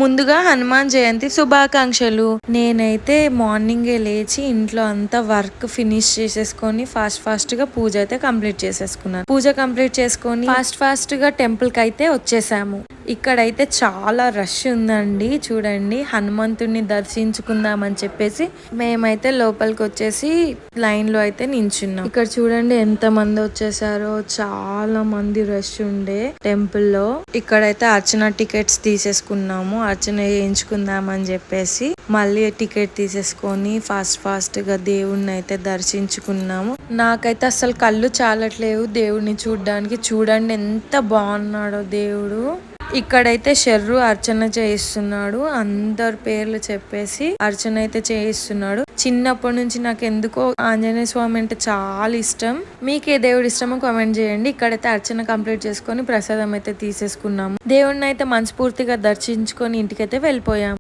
ముందుగా హనుమాన్ జయంతి శుభాకాంక్షలు. నేనైతే మార్నింగే లేచి ఇంట్లో అంతా వర్క్ ఫినిష్ చేసేసుకొని ఫాస్ట్ గా పూజ అయితే కంప్లీట్ చేసేసుకున్నాను. పూజ కంప్లీట్ చేసుకొని ఫాస్ట్ గా టెంపుల్ కి అయితే వచ్చేసాము. ఇక్కడైతే చాలా రష్ ఉందండి. చూడండి, హనుమంతుడిని దర్శించుకుందామని చెప్పేసి మేమైతే లోపలికి వచ్చేసి లైన్ లో అయితే నించున్నాం. ఇక్కడ చూడండి ఎంత మంది వచ్చేసారో, చాలా మంది రష్ ఉండే టెంపుల్ లో. ఇక్కడైతే అర్చన టికెట్స్ తీసేసుకున్నాము. అర్చన చేయించుకుందామని చెప్పేసి మళ్ళీ టికెట్ తీసేసుకొని ఫాస్ట్ గా దేవుణ్ణి అయితే దర్శించుకున్నాము. నాకైతే అసలు కళ్ళు చాలట్లేవు దేవుడిని చూడ్డానికి. చూడండి ఎంత బాగున్నాడో దేవుడు. ఇక్కడైతే షర్రు అర్చన చేయిస్తున్నాడు. అందరి పేర్లు చెప్పేసి అర్చన అయితే చేయిస్తున్నాడు. చిన్నప్పటి నుంచి నాకు ఎందుకో ఆంజనేయ స్వామి అంటే చాలా ఇష్టం. మీకు ఏ దేవుడు ఇష్టమో కామెంట్ చేయండి. ఇక్కడైతే అర్చన కంప్లీట్ చేసుకొని ప్రసాదం అయితే తీసేసుకున్నాము. దేవుడిని అయితే మనస్ఫూర్తిగా దర్శించుకొని ఇంటికైతే వెళ్ళిపోయాము.